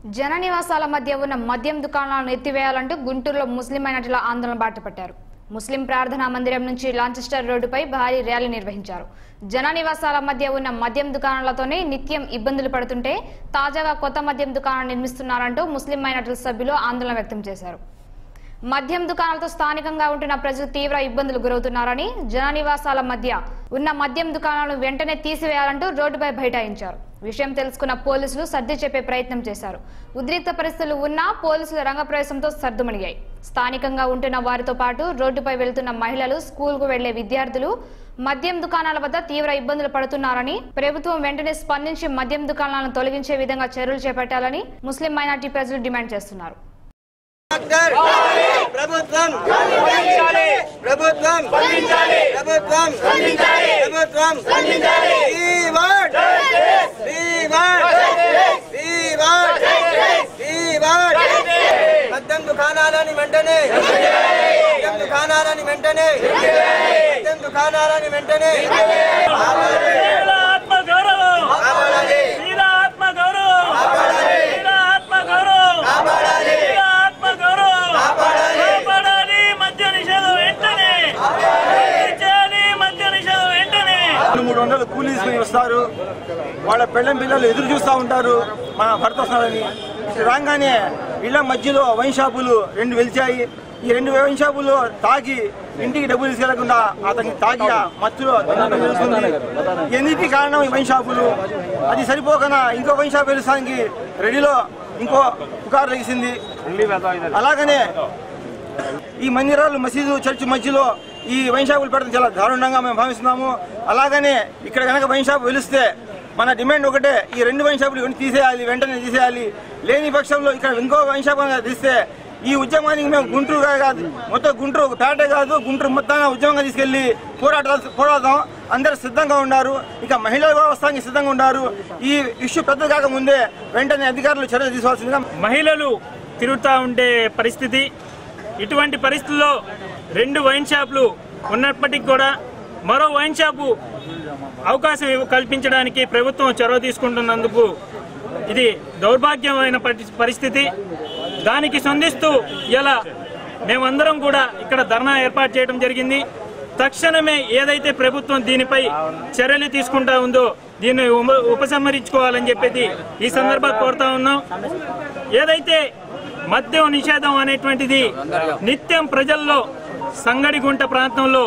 జన నివాసాల మధ్య ఉన్న మద్యం దుకాణాలను ఎత్తివేయాలంటూ గుంటూరులో ముస్లిం మైనారిటీల ఆందోళన బాటపట్టారు. ముస్లిం ప్రార్థనా మందిరం నుంచి లాంచెస్టర్ రోడ్డుపై భారీ ర్యాలీ నిర్వహించారు. జన నివాసాల మధ్య ఉన్న మద్యం దుకాణాలతోనే నిత్యం ఇబ్బందులు పడుతుంటే తాజాగా కొత్త మద్యం దుకాణాలు నిర్మిస్తున్నారంటూ ముస్లిం మైనారిటీల సభ్యులు ఆందోళన వ్యక్తం చేశారు. మద్యం దుకాణాలతో స్థానికంగా ఉంటున్న ప్రజలు తీవ్ర ఇబ్బందులు గురవుతున్నారని, జన నివాసాల మధ్య ఉన్న మద్యం దుకాణాలను వెంటనే తీసివేయాలంటూ రోడ్డుపై బైఠాయించారు. విషయం తెలుసుకున్న పోలీసులు సర్ది చెప్పే ప్రయత్నం చేశారు. ఉద్రిక్త పరిస్థితులు ఉన్నా పోలీసుల రంగప్రవేశంతో సర్దుమణిగాయి. స్థానికంగా ఉంటున్న వారితో పాటు రోడ్డుపై వెళ్తున్న మహిళలు, స్కూల్కు వెళ్లే విద్యార్థులు మద్యం దుకాణాల వద్ద తీవ్ర ఇబ్బందులు పడుతున్నారని, ప్రభుత్వం వెంటనే స్పందించి మద్యం దుకాణాలను తొలగించే విధంగా చర్యలు చేపట్టాలని ముస్లిం మైనారిటీ ప్రజలు డిమాండ్ చేస్తున్నారు. మద్యం దుకాణాలని వెంటనే కూలీసులు వస్తారు, వాళ్ళ పెళ్ళం పిల్లలు ఎదురు చూస్తూ ఉంటారు మన భర్త వస్తున్నారని. రాగానే ఇళ్ల మధ్యలో వైన్ షాపులు 2 వెలిచాయి. ఈ 2 వైన్ షాపులు తాగి ఇంటికి డబ్బులు తీసుకెళ్లకుండా అతనికి తాగి మత్తులో తెలుస్తుంది. ఎన్నిటికీ కారణం ఈ వైన్ షాపులు. అది సరిపోకనా ఇంకో వైన్ షాప్ వెలుస్తానికి రెడీలో ఇంకో పుకారు లెగిసింది. అలాగనే ఈ మందిరాలు, మసీదు, చర్చి మధ్యలో ఈ వైన్ షాపులు పెడతాం చాలా దారుణంగా మేము భావిస్తున్నాము. అలాగనే ఇక్కడ కనుక వైన్ షాప్ వెలిస్తే మన డిమాండ్ ఒకటే, ఈ 2 వైన్ షాపులు వెంటనే తీసేయాలి. లేని పక్షంలో ఇక్కడ ఇంకో వైన్ షాప్ తీస్తే ఈ ఉద్యమానికి మేము గుంటూరుగా కాదు, మొత్తం గుంటూరు పేటే కాదు, గుంటూరు మొత్తంగా ఉద్యమంగా తీసుకెళ్లి పోరాడదాం. అందరూ సిద్ధంగా ఉన్నారు. ఇక మహిళలు కూడా వస్తానికి సిద్ధంగా ఉన్నారు. ఈ ఇష్యూ పెద్ద కాకముందే వెంటనే అధికారులు చర్యలు తీసుకోవాల్సిందిగా. మహిళలు తిరుగుతూ ఉండే పరిస్థితి. ఇటువంటి పరిస్థితుల్లో 2 వైన్ షాపులు ఉన్నప్పటికీ కూడా మరో వైన్ షాపు అవకాశం కల్పించడానికి ప్రభుత్వం చొరవ తీసుకుంటున్నందుకు ఇది దౌర్భాగ్యమైన పరిస్థితి. దానికి స్పందిస్తూ ఇలా మేమందరం కూడా ఇక్కడ ధర్నా ఏర్పాటు చేయడం జరిగింది. తక్షణమే ఏదైతే ప్రభుత్వం దీనిపై చర్యలు తీసుకుంటా ఉందో దీన్ని ఉపసంహరించుకోవాలని చెప్పేది ఈ సందర్భంగా కోరుతా ఉన్నాం. ఏదైతే మద్యం నిషేధం అనేటువంటిది నిత్యం ప్రజల్లో సంగడిగుంట ప్రాంతంలో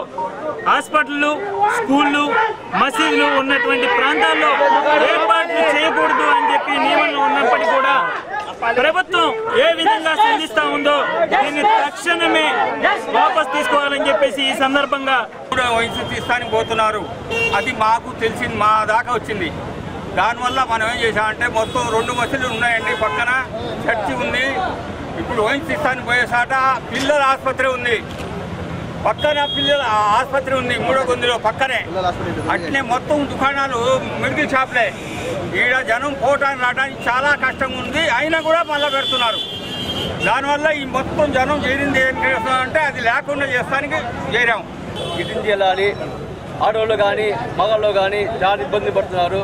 హాస్పిటళ్లు, స్కూళ్లు, మసీదులు ఉన్నటువంటి ప్రాంతాల్లో ఏర్పాట్లు చేయకూడదు అని చెప్పి నియమంలో ఉన్నప్పటికీ కూడా ప్రభుత్వం ఏ విధంగా స్పందిస్తా ఉందో దీన్ని తక్షణమే వాపస్ తీసుకోవాలని చెప్పేసి ఈ సందర్భంగా వయసు తీస్తానికి పోతున్నారు. అది మాకు తెలిసింది, మా దాకా వచ్చింది. దానివల్ల మనం ఏం చేసామంటే మొత్తం 2 మసీదులు ఉన్నాయండి, పక్కన చర్చి ఉంది. ఇప్పుడు వయసు తీస్తానికి పోయేసాట పిల్లల ఆసుపత్రి ఉంది, పక్కన పిల్లల ఆసుపత్రి ఉంది, 3వ గొంతులో పక్కనే. అట్లే మొత్తం దుకాణాలు మెడికల్ షాప్లే. ఈడ జనం పోవటానికి రావడానికి చాలా కష్టంగా ఉంది. అయినా కూడా మళ్ళీ పెడుతున్నారు. దానివల్ల ఈ మొత్తం జనం చేరింది ఏం చేస్తున్నామంటే అది లేకుండా చేస్తానికి చేరాము. గిటించి వెళ్ళాలి. ఆడవాళ్ళు కానీ మగవాళ్ళు కానీ చాలా ఇబ్బంది పడుతున్నారు.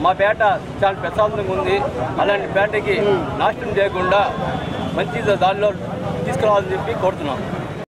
మా పేట చాలా ప్రశాంతంగా ఉంది. అలాంటి పేటకి నాశనం చేయకుండా మంచి దానిలో తీసుకురావాలని చెప్పి కోరుతున్నాం.